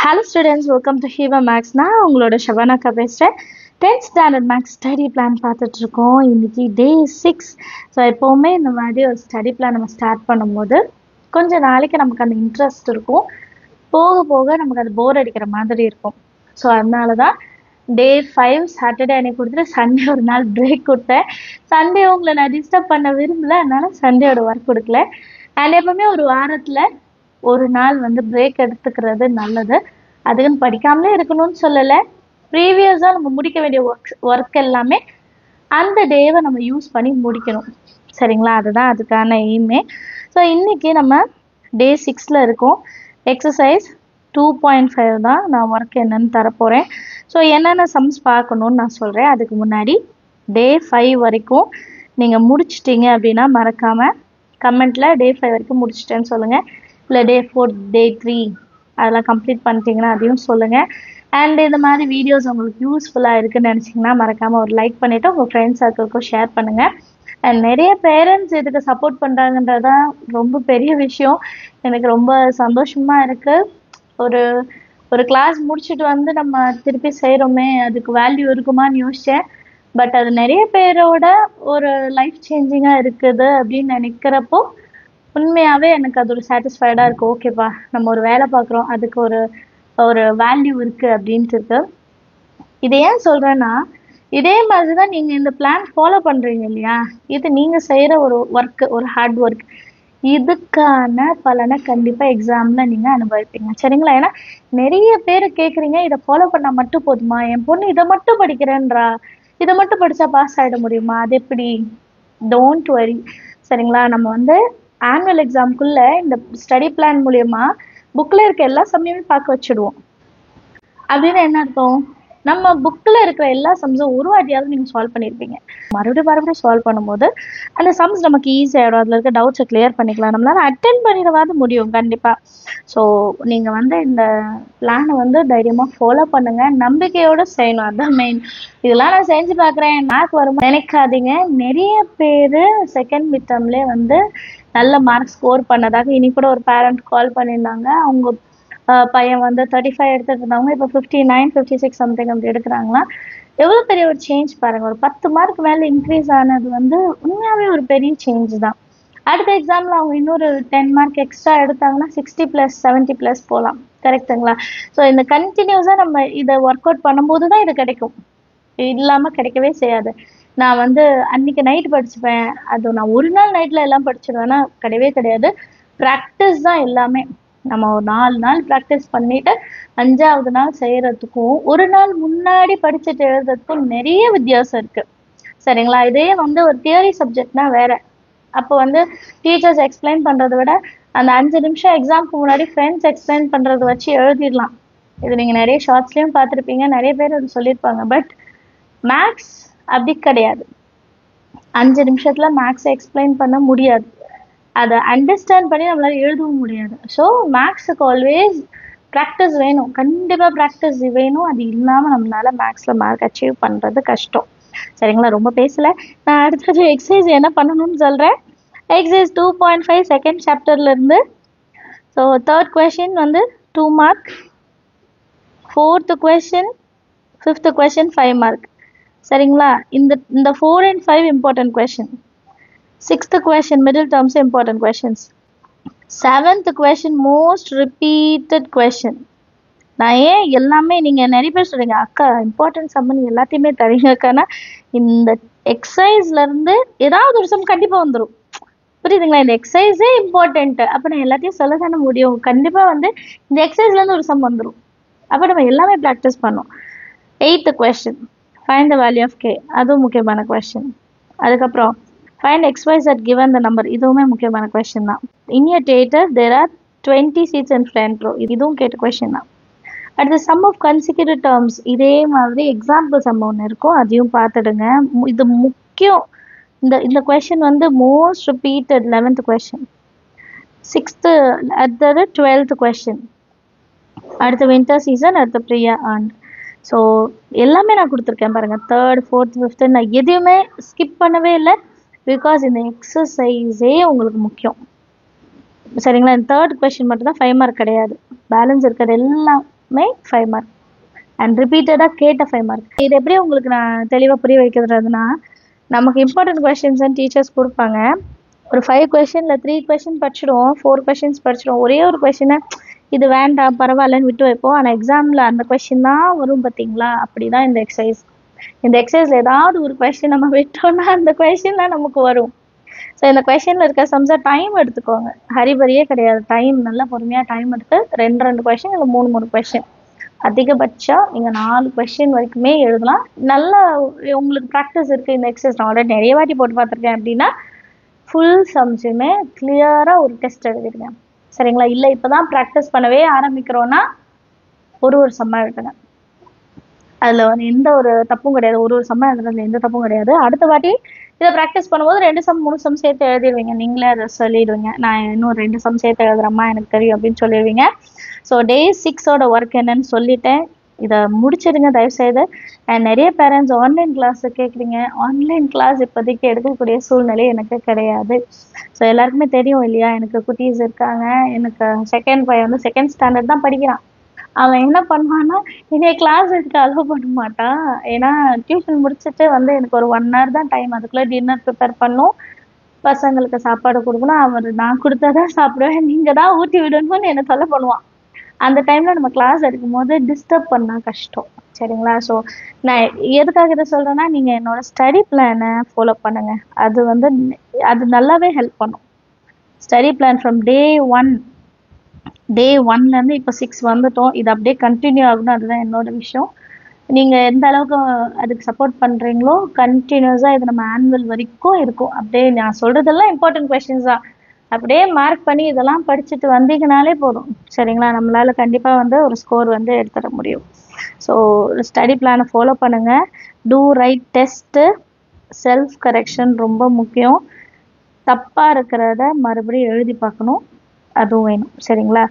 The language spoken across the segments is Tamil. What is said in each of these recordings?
Hello students, welcome to Hiva Max. நான் உங்களோட ஷபானாக்கா பேசுகிறேன். 10th standard maths study plan பார்த்துட்ருக்கோம். இன்றைக்கி டே 6. ஸோ எப்போவுமே இந்த மாதிரி ஒரு ஸ்டடி பிளான் நம்ம ஸ்டார்ட் பண்ணும்போது கொஞ்சம் நாளைக்கு நமக்கு அந்த இன்ட்ரெஸ்ட் இருக்கும், போக போக நமக்கு அது போர் அடிக்கிற மாதிரி இருக்கும். ஸோ அதனால தான் டே 5 சாட்டர்டே அன்னைக்கு கொடுத்துட்டு சண்டே ஒரு நாள் பிரேக் கொடுத்தேன். சண்டே உங்களை நான் டிஸ்டர்ப் பண்ண விரும்பல, அதனால சண்டேயோட ஒர்க் கொடுக்கல. அண்ட் எப்பவுமே ஒரு வாரத்தில் ஒரு நாள் வந்து பிரேக் எடுத்துக்கிறது நல்லது. அதுக்குன்னு படிக்காமலே இருக்கணும்னு சொல்லலை, ப்ரீவியஸாக நம்ம முடிக்க வேண்டிய ஒர்க் எல்லாமே அந்த டேவை நம்ம யூஸ் பண்ணி முடிக்கணும். சரிங்களா, அதுதான் அதுக்கான எய்மே. ஸோ இன்றைக்கி நம்ம டே 6ல் இருக்கோம். எக்ஸசைஸ் 2.5 தான் நான் ஒர்க் என்னன்னு தரப்போகிறேன். ஸோ என்னென்ன சம்ஸ் பார்க்கணுன்னு நான் சொல்கிறேன். அதுக்கு முன்னாடி டே 5 வரைக்கும் நீங்கள் முடிச்சிட்டிங்க அப்படின்னா மறக்காமல் கமெண்ட்டில் டே 5 வரைக்கும் முடிச்சிட்டேன்னு சொல்லுங்கள். இல்லை டே 4, டே 3 அதெல்லாம் கம்ப்ளீட் பண்ணிட்டீங்கன்னா அதையும் சொல்லுங்கள். அண்ட் இந்த மாதிரி வீடியோஸ் உங்களுக்கு யூஸ்ஃபுல்லாக இருக்குன்னு நினச்சிங்கன்னா மறக்காமல் ஒரு லைக் பண்ணிவிட்டு உங்கள் ஃப்ரெண்ட்ஸ் சர்க்கிள்க்கும் ஷேர் பண்ணுங்கள். அண்ட் நிறைய பேரண்ட்ஸ் இதுக்கு சப்போர்ட் பண்ணுறாங்கன்றதான் ரொம்ப பெரிய விஷயம். எனக்கு ரொம்ப சந்தோஷமாக இருக்குது. ஒரு கிளாஸ் முடிச்சுட்டு வந்து நம்ம திருப்பி செய்கிறோமே, அதுக்கு வேல்யூ இருக்குமான்னு யோசித்தேன். பட் அது நிறைய பேரோட ஒரு லைஃப் சேஞ்சிங்காக இருக்குது அப்படின்னு நினைக்கிறப்போ உண்மையாகவே எனக்கு அது ஒரு சாட்டிஸ்ஃபைடாக இருக்குது. ஓகேப்பா, நம்ம ஒரு வேலை பார்க்குறோம், அதுக்கு ஒரு வேல்யூ இருக்குது அப்படின்ட்டு இருக்கு. இது ஏன் சொல்கிறேன்னா, இதே மாதிரி தான் நீங்கள் இந்த பிளான் ஃபாலோ பண்ணுறீங்க இல்லையா, இது நீங்கள் செய்கிற ஒரு ஒர்க்கு, ஒரு ஹார்ட் ஒர்க், இதுக்கான பலனை கண்டிப்பாக எக்ஸாமில் நீங்கள் அனுபவிப்பீங்க. சரிங்களா? ஏன்னா நிறைய பேர் கேட்குறீங்க, இதை ஃபாலோ பண்ணால் மட்டும் போதுமா, என் பொண்ணு இதை மட்டும் படிக்கிறேன்றா, இதை மட்டும் படித்தா பாஸ் ஆகிட முடியுமா, அது எப்படி? Don't worry. சரிங்களா, நம்ம வந்து ஆனுவல் எக்ஸாம்குள்ளே இந்த ஸ்டடி பிளான் மூலயமா புக்கில் இருக்க எல்லா சம்மையுமே பார்க்க வச்சுடுவோம். அப்படின்னு என்ன அர்த்தம்? நம்ம புக்கில் இருக்கிற எல்லா சம்ஸும் ஒரு வாட்டியாவது நீங்கள் சால்வ் பண்ணியிருப்பீங்க. மறுபடியும் சால்வ் பண்ணும்போது அந்த சம்ஸ் நமக்கு ஈஸியாகிடும். அதில் இருக்க டவுட்ஸை கிளியர் பண்ணிக்கலாம், நம்மளால அட்டென்ட் பண்ணிடவாது முடியும் கண்டிப்பாக. ஸோ நீங்கள் வந்து இந்த பிளானை வந்து தைரியமாக ஃபாலோ பண்ணுங்கள், நம்பிக்கையோடு செய்யணும், அதுதான் மெயின். இதெல்லாம் நான் செஞ்சு பார்க்குறேன், மார்க் வரும் நினைக்காதீங்க. நிறைய பேர் செகண்ட் மிட் டர்ம்லேயே வந்து நல்ல மார்க் ஸ்கோர் பண்ணதாக இன்னைக்கு கூட ஒரு பேரண்ட் கால் பண்ணியிருந்தாங்க. அவங்க பையன் வந்து 35 எடுத்துகிட்டு இருந்தவங்க இப்போ 59, 56 சம்திங் அப்படி எடுக்கிறாங்களா. எவ்வளோ பெரிய ஒரு சேஞ்ச் பாருங்கள். ஒரு 10 மார்க் மேலே இன்க்ரீஸ் ஆனது வந்து உண்மையாகவே ஒரு பெரிய சேஞ்ச் தான். அடுத்த எக்ஸாமில் அவங்க இன்னொரு 10 மார்க் எக்ஸ்ட்ரா எடுத்தாங்கன்னா 60+, 70+ போகலாம். கரெக்டுங்களா? ஸோ இந்த கண்டினியூஸாக நம்ம இதை ஒர்க் அவுட் பண்ணும்போது தான் இது கிடைக்கும், இல்லாமல் கிடைக்கவே செய்யாது. நான் வந்து அன்றைக்கி நைட்டு படிச்சுப்பேன், அது நான் ஒரு நாள் நைட்டில் எல்லாம் படிச்சிடுவேன்னா கிடையவே கிடையாது. ப்ராக்டிஸ் தான் எல்லாமே. நம்ம ஒரு 4 நாள் ப்ராக்டிஸ் பண்ணிவிட்டு 5ஆவது நாள் செய்கிறதுக்கும் ஒரு நாள் முன்னாடி படிச்சுட்டு எழுதுறதுக்கும் நிறைய வித்தியாசம் இருக்குது. சரிங்களா? இதே வந்து ஒரு தியரி சப்ஜெக்ட்னா வேறு. அப்போ வந்து டீச்சர்ஸ் எக்ஸ்பிளைன் பண்ணுறதை விட அந்த 5 நிமிஷம் எக்ஸாமுக்கு முன்னாடி ஃப்ரெண்ட்ஸ் எக்ஸ்பிளைன் பண்ணுறத வச்சு எழுதிடலாம். இது நீங்கள் நிறைய ஷார்ட்ஸ்லேயும் பார்த்துருப்பீங்க, நிறைய பேர் அது சொல்லியிருப்பாங்க. பட் மேக்ஸ் அப்படி கிடையாது. 5 நிமிஷத்தில் மேக்ஸை எக்ஸ்பிளைன் பண்ண முடியாது, அதை அண்டர்ஸ்டாண்ட் பண்ணி நம்மளால எழுதவும் முடியாது. ஸோ மேக்ஸுக்கு ஆல்வேஸ் ப்ராக்டிஸ் வேணும், கண்டிப்பாக ப்ராக்டிஸ் வேணும். அது இல்லாமல் நம்மளால மேக்ஸில் மார்க் அச்சீவ் பண்ணுறது கஷ்டம். சரிங்களா, ரொம்ப பேசலை. நான் அடுத்தது எக்ஸசைஸ் என்ன பண்ணணும்னு சொல்கிறேன். எக்ஸசைஸ் 2.5 செகண்ட் சாப்டர்லேருந்து. ஸோ 3rd கொஷின் வந்து 2 mark, 4th question, 5th question 5 mark. சரிங்களா, இந்த 4 and 5 important question. 6th question middle terms important questions. 7th question most repeated question. நான் ஏன் எல்லாமே, நீங்கள் நிறைய பேர் சொல்கிறீங்க அக்கா இம்பார்ட்டன்ட் சம்மன் எல்லாத்தையுமே தரீங்கக்கானா, இந்த எக்ஸசைஸ்லேருந்து ஏதாவது ஒரு சம் கண்டிப்பாக வந்துடும். புரியுதுங்களா? இந்த எக்ஸசைஸே இம்பார்ட்டண்ட்டு, அப்போ நான் எல்லாத்தையும் சொல்ல தானே முடியும். கண்டிப்பாக வந்து இந்த எக்ஸசைஸ்லேருந்து ஒரு சம் வந்துடும். அப்போ நம்ம எல்லாமே ப்ராக்டிஸ் பண்ணோம். 8th question find the value of K, அதுவும் முக்கியமான கொஷின். அதுக்கப்புறம் find XYZ given the number, இதுவுமே முக்கியமான கொஷின் தான். இன் your theater there are 20 seats in front row, இதுவும் கேட்ட கொஷின் தான். அடுத்து சம் ஆஃப் கன்சிக்யூட்டிவ் டேர்ம்ஸ், இதே மாதிரி எக்ஸாம்பிள் சம் ஒன்று இருக்கும், அதையும் பார்த்துடுங்க. இது முக்கியம். இந்த கொஷின் வந்து most repeated 11th question. 6th அடுத்தது 12th கொஷின். அடுத்து வின்டர் சீசன், அடுத்து ப்ரியா ஆண்ட். ஸோ எல்லாமே நான் கொடுத்துருக்கேன் பாருங்கள். 3rd, 4th, 5th நான் எதையுமே ஸ்கிப் பண்ணவே இல்லை. பிகாஸ் இந்த எக்ஸசைஸே உங்களுக்கு முக்கியம். சரிங்களா, இந்த 3rd கொஷின் மட்டும் தான் 5 மார்க் கிடையாது, பேலன்ஸ் இருக்கிறது எல்லாம் மேக் 5 மார்க் அண்ட் ரிப்பீட்டடாக கேட்ட 5 மார்க். இது எப்படி உங்களுக்கு நான் தெளிவாக புரிய வைக்கிறதுனா, நமக்கு இம்பார்ட்டன்ட் கொஷின்ஸ் டீச்சர்ஸ் கொடுப்பாங்க. ஒரு 5 கொஷினில் 3 கொஷின் படிச்சிடுவோம், 4 கொஷின்ஸ் படிச்சிடுவோம். ஒரே ஒரு கொஷினை இது வேண்டாம் பரவாயில்லன்னு விட்டு வைப்போம். ஆனால் எக்ஸாமில் அந்த கொஷின் தான் வரும் பார்த்தீங்களா, அப்படி தான் இந்த எக்ஸசைஸ். இந்த எக்ஸசைஸில் ஏதாவது ஒரு கொஷின் நம்ம விட்டோம்னா அந்த கொஷின் தான் நமக்கு வரும். ஸோ இந்த கொஷினில் இருக்க சம்ஸை டைம் எடுத்துக்கோங்க, ஹரிபரியே கிடையாது. டைம் நல்லா பொறுமையாக டைம் எடுத்து 2 கொஷின் இல்லை 3 கொஷின், அதிகபட்சம் நீங்கள் 4 கொஷின் வரைக்குமே எழுதலாம். நல்லா உங்களுக்கு ப்ராக்டிஸ் இருக்குது இந்த எக்ஸசைஸ், நான் ஆல்ரெடி நிறைய வாட்டி போட்டு பார்த்துருக்கேன் அப்படின்னா ஃபுல் சம்ஸுமே கிளியராக ஒரு டெஸ்ட் எழுதிடுங்க. சரிங்களா? இல்லை இப்போ தான் ப்ராக்டிஸ் பண்ணவே ஆரம்பிக்கிறோன்னா ஒரு சம்மா எழுதுங்க. அதில் வந்து எந்த ஒரு தப்பும் கிடையாது. ஒரு சம்மா எழுதுறதுல எந்த தப்பும் கிடையாது. அடுத்த வாட்டி இதை ப்ராக்டிஸ் பண்ணும்போது 2 சம் 3 சம் சேர்த்து எழுதிடுவீங்க. நீங்களே அதை சொல்லிடுவீங்க, நான் இன்னும் 2 சம் சேர்த்து எழுதுறேம்மா எனக்கு தெரியும் அப்படின்னு சொல்லிடுவீங்க. ஸோ டே 6ஓட ஒர்க் என்னன்னு சொல்லிட்டேன். இதை முடிச்சிடுங்க தயவுசெய்து. அண்ட் நிறைய பேரண்ட்ஸ் ஆன்லைன் கிளாஸ் கேட்குறீங்க. ஆன்லைன் கிளாஸ் இப்போதைக்கு எடுக்கக்கூடிய சூழ்நிலை எனக்கு கிடையாது. ஸோ எல்லாருக்குமே தெரியும் இல்லையா, எனக்கு குட்டீஸ் இருக்காங்க. எனக்கு செகண்ட் பையன் வந்து 2nd ஸ்டாண்டர்ட் தான் படிக்கிறான். அவன் என்ன பண்ணுவான்னா என்னைய கிளாஸ் எடுக்க அலோவ் பண்ண மாட்டான். ஏன்னா டியூஷன் முடிச்சுட்டு வந்து எனக்கு ஒரு 1 hour தான் டைம். அதுக்குள்ளே டின்னர் ப்ரிப்பேர் பண்ணும், பசங்களுக்கு சாப்பாடு கொடுக்கணும். அவர் நான் கொடுத்தாதான் சாப்பிடுவேன், நீங்கள் தான் ஊட்டி விடணும்னு என்னை சொல்ல பண்ணுவான். அந்த டைமில் நம்ம கிளாஸ் எடுக்கும் போது டிஸ்டர்ப் பண்ணால் கஷ்டம். சரிங்களா? ஸோ நான் எதுக்காக இதை சொல்கிறேன்னா, நீங்கள் என்னோட ஸ்டடி பிளானை ஃபாலோ பண்ணுங்கள். அது வந்து அது நல்லாவே ஹெல்ப் பண்ணும். ஸ்டடி பிளான் ஃப்ரம் டே 1லேருந்து இப்போ 6 வந்துட்டோம். இது அப்படியே கண்டினியூ ஆகணும், அதுதான் என்னோட விஷயம். நீங்கள் எந்த அளவுக்கு அதுக்கு சப்போர்ட் பண்ணுறீங்களோ கண்டினியூஸாக இது நம்ம ஆனுவல் வரைக்கும் இருக்கும். அப்படியே நான் சொல்கிறதெல்லாம் இம்பார்ட்டன்ட் கொஷின்ஸ் தான். அப்படியே மார்க் பண்ணி இதெல்லாம் படிச்சுட்டு வந்தீங்கனாலே போதும். சரிங்களா? நம்மளால் கண்டிப்பாக வந்து ஒரு ஸ்கோர் வந்து எடுத்துட முடியும். ஸோ ஸ்டடி பிளானை ஃபாலோ பண்ணுங்கள். Do write test, self correction ரொம்ப முக்கியம். தப்பாக இருக்கிறத மறுபடியும் எழுதி பார்க்கணும், அதுவும் வேணும். சரிங்களா?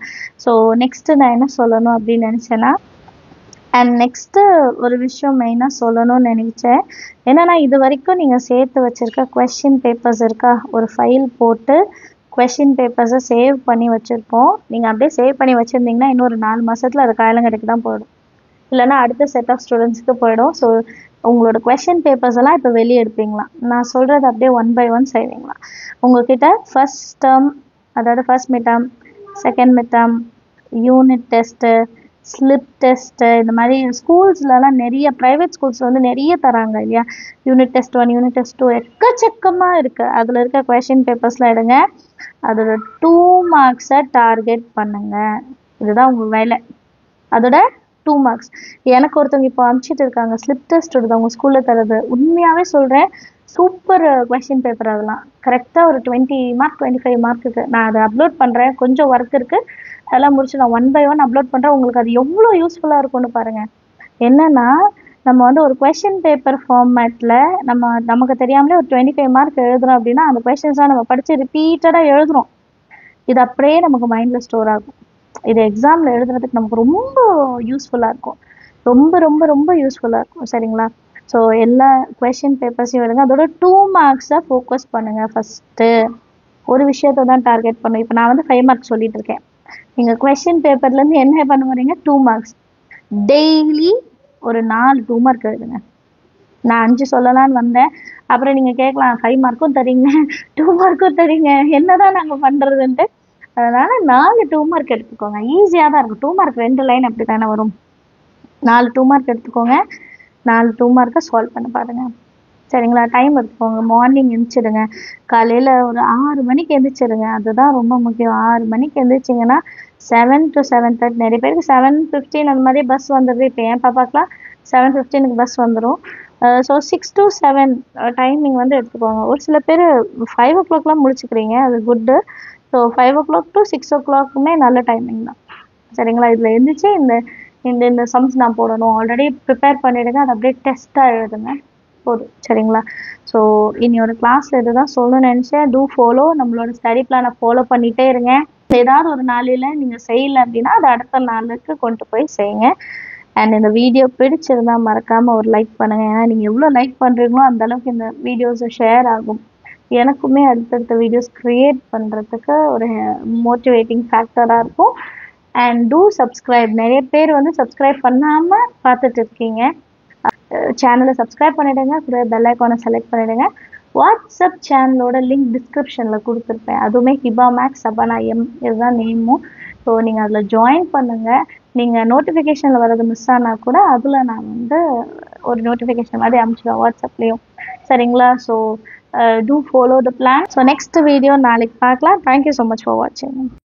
ஸோ நெக்ஸ்ட்டு நான் என்ன சொல்லணும் அப்படின்னு நினச்சேன்னா, அண்ட் நெக்ஸ்ட்டு ஒரு விஷயம் மெயினாக சொல்லணும்னு நினச்சேன். என்னென்னா, இது வரைக்கும் நீங்கள் சேர்த்து வச்சுருக்க கொஷின் பேப்பர்ஸ் இருக்கா, ஒரு ஃபைல் போட்டு கொஷின் பேப்பர்ஸை சேவ் பண்ணி வச்சுருப்போம். நீங்கள் அப்படியே சேவ் பண்ணி வச்சுருந்தீங்கன்னா இன்னொரு 4 மாதத்தில் அது காயலங்கடைக்கு தான் போயிடும், இல்லைன்னா அடுத்த செட் ஆஃப் ஸ்டூடெண்ட்ஸ்க்கு போயிடும். ஸோ உங்களோட கொஷின் பேப்பர்ஸ் எல்லாம் இப்போ வெளியே எடுப்பீங்களா, நான் சொல்கிறது அப்படியே 1 by 1 செய்வீங்களா. உங்கள்கிட்ட ஃபர்ஸ்ட் டேர்ம், அதாவது first mid term, second mid term, unit test, slip test, இந்த மாதிரி ஸ்கூல்ஸ்லலாம் நிறைய ப்ரைவேட் ஸ்கூல்ஸ் வந்து நிறைய தராங்க இல்லையா, யூனிட் டெஸ்ட் 1, யூனிட் டெஸ்ட் 2 எக்கச்சக்கமாக இருக்குது. அதில் இருக்க கொஷின் பேப்பர்ஸ்லாம் எடுங்க, அதோட 2 மார்க்ஸை டார்கெட் பண்ணுங்க. இதுதான் உங்கள் வேலை. அதோட 2 மார்க்ஸ். எனக்கு ஒருத்தவங்க இப்போ அனுப்பிச்சிட்டு இருக்காங்க, ஸ்லிப் டெஸ்ட் எடுத்து அவங்க ஸ்கூலில் தரது. உண்மையாகவே சொல்கிறேன், சூப்பர் கொஷின் பேப்பர். அதெல்லாம் கரெக்டாக ஒரு 20 மார்க் 25 மார்க்குக்கு நான் அதை அப்லோட் பண்ணுறேன். கொஞ்சம் ஒர்க் இருக்குது, அதெல்லாம் முடிச்சு நான் 1 by 1 அப்லோட் பண்ணுறேன். உங்களுக்கு அது எவ்வளோ யூஸ்ஃபுல்லாக இருக்கும்னு பாருங்கள். என்னென்னா, நம்ம வந்து ஒரு கொஷின் பேப்பர் ஃபார்மேட்டில் நமக்கு தெரியாமலே ஒரு 25 மார்க் எழுதுறோம் அப்படின்னா, அந்த கொஷின்ஸ்லாம் நம்ம படித்து ரிப்பீட்டடாக எழுதுகிறோம். இது அப்படியே நமக்கு மைண்டில் ஸ்டோர் ஆகும். இது எக்ஸாமில் எழுதுறதுக்கு நமக்கு ரொம்ப யூஸ்ஃபுல்லாக இருக்கும், ரொம்ப ரொம்ப ரொம்ப யூஸ்ஃபுல்லாக இருக்கும். சரிங்களா? ஸோ எல்லா கொஷின் பேப்பர்ஸையும் எடுங்க, அதோட 2 மார்க்ஸை ஃபோக்கஸ் பண்ணுங்கள். ஃபஸ்ட்டு ஒரு விஷயத்தை தான் டார்கெட் பண்ணும். இப்போ நான் வந்து 5 மார்க் சொல்லிட்டு இருக்கேன். நீங்கள் கொஷின் பேப்பர்லேருந்து என்ன பண்ண போகிறீங்க, 2 மார்க்ஸ். டெய்லி ஒரு 4 2 மார்க் எழுதுங்க. நான் 5 சொல்லலான்னு வந்தேன், அப்புறம் நீங்கள் கேட்கலாம் 5 மார்க்கும் தரீங்க 2 மார்க்கும் தரீங்க, என்ன தான் நாங்கள் பண்ணுறதுன்ட்டு. அதனால் 4 2 மார்க் எடுத்துக்கோங்க, ஈஸியாக தான் இருக்கும். 2 மார்க் 2 லைன் அப்படி தானே வரும். 4 2 மார்க் எடுத்துக்கோங்க, 4 2 மார்க்கை சால்வ் பண்ண பாருங்கள். சரிங்களா? டைம் எடுத்துக்கோங்க. மார்னிங் எழுந்திரிச்சிடுங்க, காலையில் ஒரு 6 மணிக்கு எழுந்திரிச்சிடுங்க, அதுதான் ரொம்ப முக்கியம். 6 மணிக்கு எழுந்திரிச்சிங்கன்னா 7 to 7:30, நிறைய பேருக்கு 7:15 அந்த மாதிரி பஸ் வந்துடுது. இப்போ என் பாப்பாக்கெலாம் 7:15 பஸ் வந்துடும். ஸோ 6 to 7 டைமிங் வந்து எடுத்துக்கோங்க. ஒரு சில பேர் 5 o'clockலாம் முடிச்சுக்கிறீங்க, அது குட்டு. ஸோ 5 o'clock to 6 o'clockமே நல்ல டைமிங் தான். சரிங்களா? இதில் எழுந்திரிச்சு இந்த சம்ஸ் நான் போடணும், ஆல்ரெடி ப்ரிப்பேர் பண்ணிவிடுங்க, அது அப்படியே டெஸ்ட்டாக எழுதுங்க போதும். சரிங்களா? ஸோ இன்னொரு கிளாஸில் இதுதான் சொல்லணும்னு நினச்சேன். டூ ஃபாலோ, நம்மளோட ஸ்டடி பிளானை ஃபாலோ பண்ணிகிட்டே இருங்க. ஏதாவது ஒரு நாளில் நீங்கள் செய்யலை அப்படின்னா அது அடுத்த நாளுக்கு கொண்டு போய் செய்யுங்க. அண்ட் இந்த வீடியோ பிடிச்சிருந்தால் மறக்காமல் ஒரு லைக் பண்ணுங்கள். ஏன்னா நீங்கள் எவ்வளோ லைக் பண்ணுறீங்களோ அந்தளவுக்கு இந்த வீடியோஸை ஷேர் ஆகும். எனக்குமே அடுத்தடுத்த வீடியோஸ் க்ரியேட் பண்ணுறதுக்கு ஒரு மோட்டிவேட்டிங் ஃபேக்டராக இருக்கும். And two subscribe. நிறைய பேர் வந்து சப்ஸ்கிரைப் பண்ணாமல் பார்த்துட்டு இருக்கீங்க. சேனலை சப்ஸ்கிரைப் பண்ணிவிடுங்க, கூட பெல் ஐக்கானை செலக்ட் பண்ணிவிடுங்க. வாட்ஸ்அப் சேனலோட லிங்க் டிஸ்கிரிப்ஷனில் கொடுத்துருப்பேன். அதுவுமே ஹிபா மேக்ஸ் சபானா எம் இதுதான் நேமும். ஸோ நீங்கள் அதில் ஜாயின் பண்ணுங்கள். நீங்கள் நோட்டிஃபிகேஷனில் வர்றது மிஸ் ஆனால் கூட அதில் நான் வந்து ஒரு நோட்டிஃபிகேஷன் மாதிரி அனுப்பிச்சிடுவேன் வாட்ஸ்அப்லேயும். சரிங்களா? So do follow the plan. So next video நாளைக்கு பார்க்கலாம். தேங்க்யூ ஸோ மச் ஃபார் வாட்சிங்.